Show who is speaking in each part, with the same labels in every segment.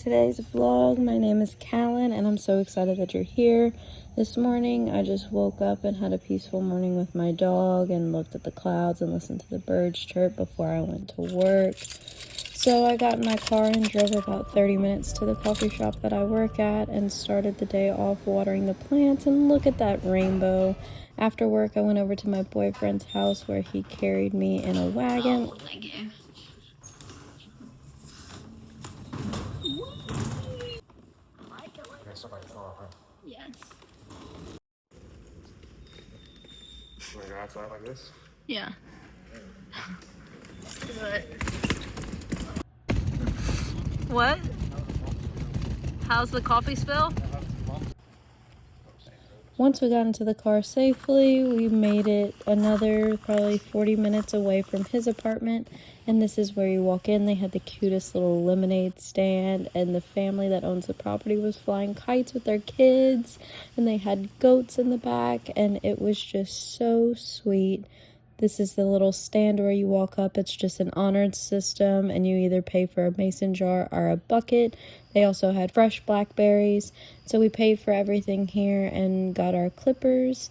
Speaker 1: today's vlog. My name is Callan and I'm so excited that you're here. This morning I just woke up and had a peaceful morning with my dog and looked at the clouds and listened to the birds chirp before I went to work. So I got in my car and drove about 30 minutes to the coffee shop that I work at and started the day off watering the plants, and look at that rainbow. After work I went over to my boyfriend's house where he carried me in a wagon.
Speaker 2: Oh, thank you. Yes.
Speaker 3: You wanna go outside like this?
Speaker 2: Yeah. What? How's the coffee spill?
Speaker 1: Once we got into the car safely, we made it another probably 40 minutes away from his apartment, and this is where you walk in. They had the cutest little lemonade stand, and the family that owns the property was flying kites with their kids, and they had goats in the back, and it was just so sweet. This is the little stand where you walk up. It's just an honored system, and you either pay for a mason jar or a bucket. They also had fresh blackberries, so we paid for everything here and got our clippers.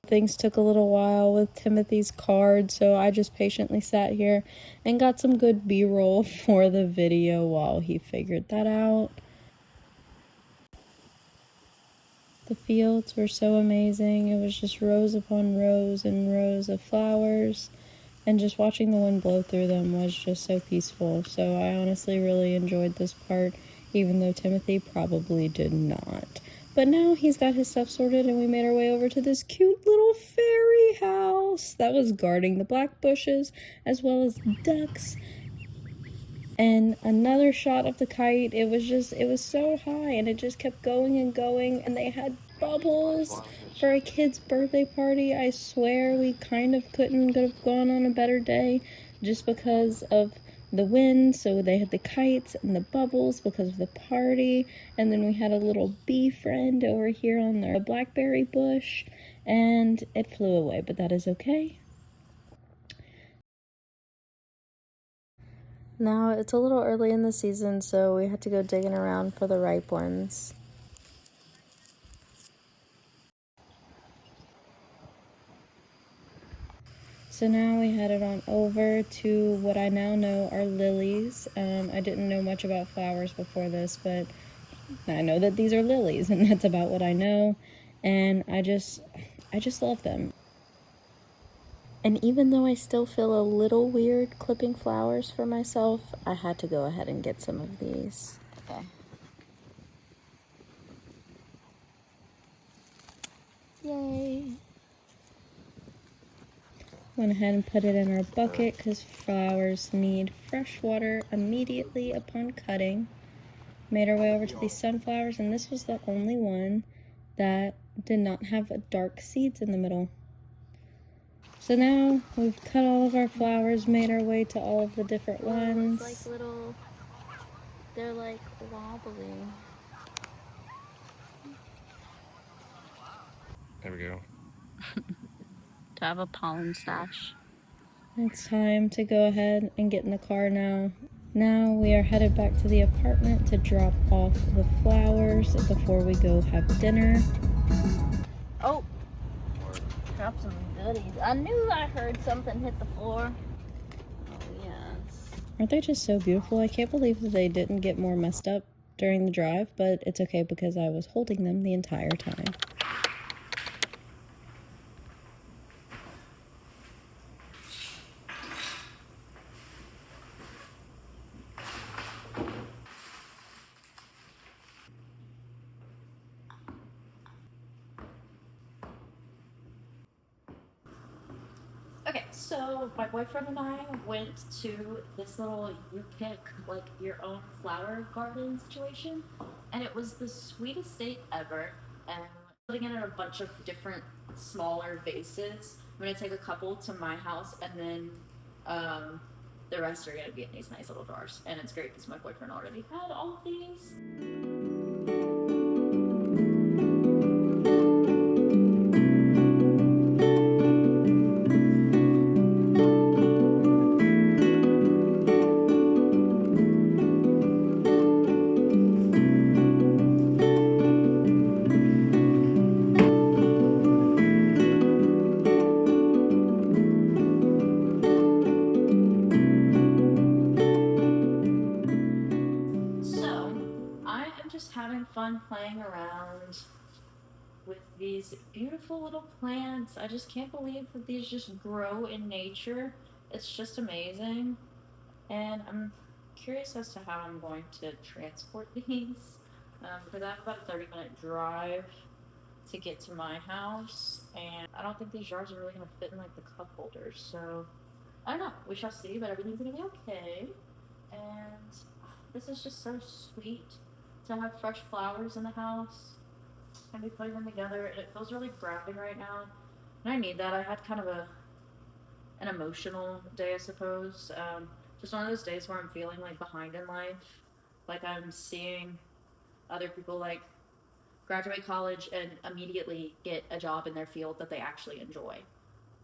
Speaker 1: Things took a little while with Timothy's card, so I just patiently sat here and got some good B-roll for the video while he figured that out. The fields were so amazing. It was just rows upon rows and rows of flowers, and just watching the wind blow through them was just so peaceful. So I honestly really enjoyed this part, even though Timothy probably did not. But now he's got his stuff sorted, and we made our way over to this cute little fairy house that was guarding the black bushes as well as ducks. And another shot of the kite. It was so high, and it just kept going and going, and they had bubbles for a kid's birthday party. I swear we kind of couldn't have gone on a better day just because of the wind. So they had the kites and the bubbles because of the party, and then we had a little bee friend over here on the blackberry bush, and it flew away, but that is okay. Now, it's a little early in the season, so we had to go digging around for the ripe ones. So now we headed on over to what I now know are lilies. I didn't know much about flowers before this, but I know that these are lilies, and that's about what I know. And I just love them. And even though I still feel a little weird clipping flowers for myself, I had to go ahead and get some of these.
Speaker 2: Okay. Yay.
Speaker 1: Went ahead and put it in our bucket because flowers need fresh water immediately upon cutting. Made our way over to these sunflowers, and this was the only one that did not have dark seeds in the middle. So now we've cut all of our flowers, made our way to all of the different ones.
Speaker 2: It's like little, they're like wobbly.
Speaker 3: There we go.
Speaker 2: To have a pollen stash.
Speaker 1: It's time to go ahead and get in the car now. Now we are headed back to the apartment to drop off the flowers before we go have dinner.
Speaker 2: Oh, drop some goodies. I knew I heard something hit the floor. Oh, yes.
Speaker 1: Aren't they just so beautiful? I can't believe that they didn't get more messed up during the drive, but it's okay because I was holding them the entire time.
Speaker 2: Okay, so my boyfriend and I went to this little you pick like your own flower garden situation, and it was the sweetest date ever. And putting it in a bunch of different smaller vases. I'm gonna take a couple to my house, and then the rest are gonna be in these nice little jars. And it's great because my boyfriend already had all of these. just having fun playing around with these beautiful little plants. I just can't believe that these just grow in nature. It's just amazing. And I'm curious as to how I'm going to transport these. Because I have about a 30-minute drive to get to my house, and I don't think these jars are really going to fit in like the cup holders. So I don't know. We shall see, but everything's going to be okay. And this is just so sweet to have fresh flowers in the house and be putting them together. And it feels really grounding right now. And I need that. I had kind of an emotional day, I suppose. Just one of those days where I'm feeling like behind in life. Like I'm seeing other people like graduate college and immediately get a job in their field that they actually enjoy.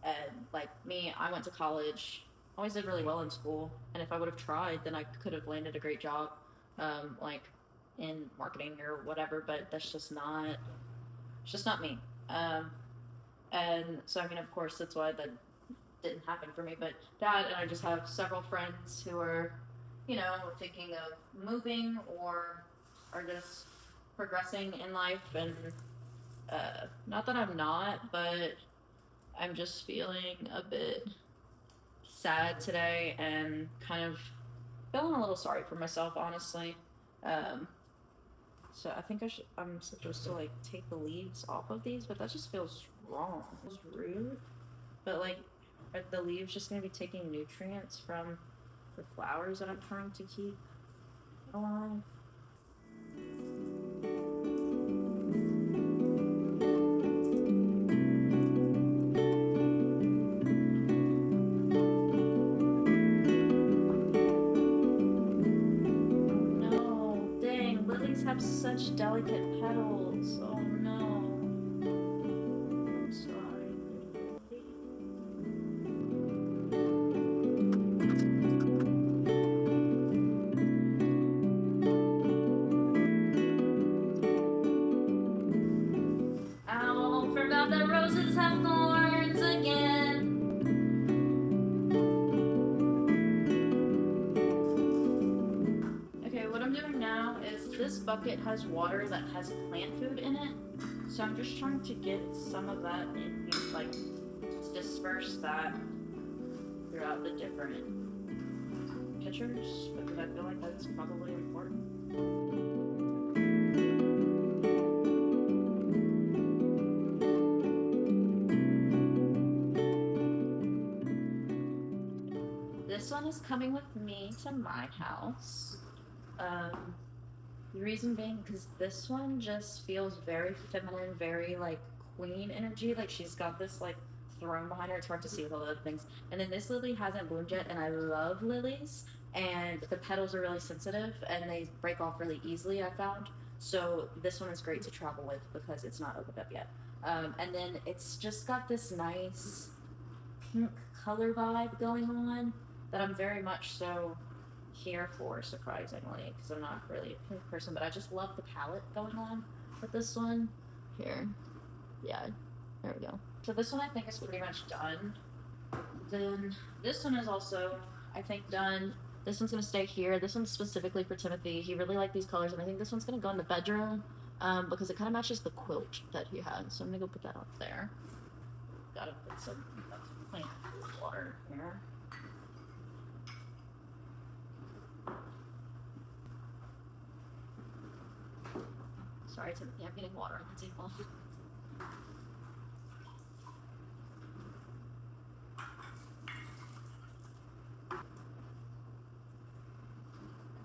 Speaker 2: And like me, I went to college, always did really well in school, and if I would have tried, then I could have landed a great job, like in marketing or whatever. But that's just not, it's just not me. And so I mean, of course, that's why that didn't happen for me. But Dad and I just have several friends who are, you know, thinking of moving or are just progressing in life. And not that I'm not, but I'm just feeling a bit sad today and kind of feeling a little sorry for myself, honestly. So I think I'm supposed to like take the leaves off of these, but that just feels wrong. It feels rude. But like, are the leaves just gonna be taking nutrients from the flowers that I'm trying to keep alive? No, dang, lilies have such delicate petals. Oh no. I'm sorry. Ow, forgot that roses have thorns again. Okay, what I'm doing now is this bucket has water that has plant food in it. So I'm just trying to get some of that in here, like disperse that throughout the different pitchers, because I feel like that's probably important. This one is coming with me to my house. The reason being because this one just feels very feminine, very like queen energy. Like she's got this like throne behind her. It's hard to see with all the other things. And then this lily hasn't bloomed yet, and I love lilies. And the petals are really sensitive, and they break off really easily, I found. So this one is great to travel with because it's not opened up yet. And then it's just got this nice pink color vibe going on that I'm very much so here for, surprisingly, because I'm not really a pink person, but I just love the palette going on with this one. Here. Yeah, there we go. So this one I think is pretty much done. Then this one is also, I think, done. This one's gonna stay here. This one's specifically for Timothy. He really liked these colors, and I think this one's gonna go in the bedroom because it kind of matches the quilt that he has. So I'm gonna go put that up there. Gotta put some plant water here. Sorry, Timothy, I'm getting water on the table.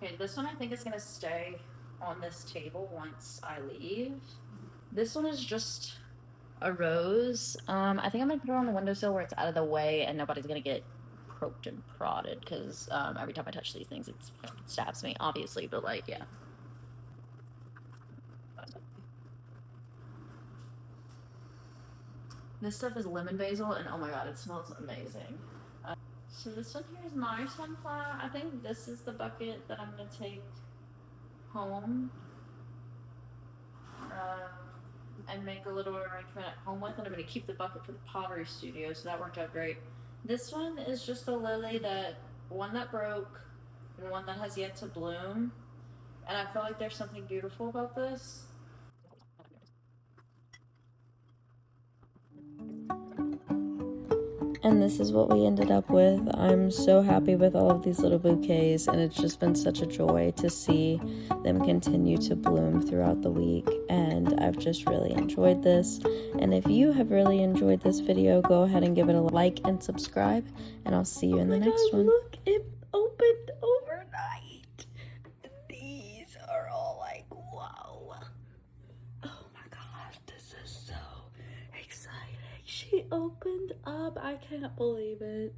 Speaker 2: Okay, this one I think is gonna stay on this table once I leave. This one is just a rose. I think I'm gonna put it on the windowsill where it's out of the way and nobody's gonna get poked and prodded because every time I touch these things, it stabs me, obviously, but like, yeah. This stuff is lemon basil, and oh my god, it smells amazing. So this one here is my sunflower. I think this is the bucket that I'm gonna take home and make a little arrangement at home with, and I'm gonna keep the bucket for the pottery studio, so that worked out great. This one is just a lily one that broke and one that has yet to bloom. And I feel like there's something beautiful about this.
Speaker 1: And this is what we ended up with. I'm so happy with all of these little bouquets, and it's just been such a joy to see them continue to bloom throughout the week, and I've just really enjoyed this. And if you have really enjoyed this video, go ahead and give it a like and subscribe, and I'll see you in the next one. Look, it opened overnight. These are all like, whoa. Oh my gosh, this is so exciting. She opened up. I can't believe it.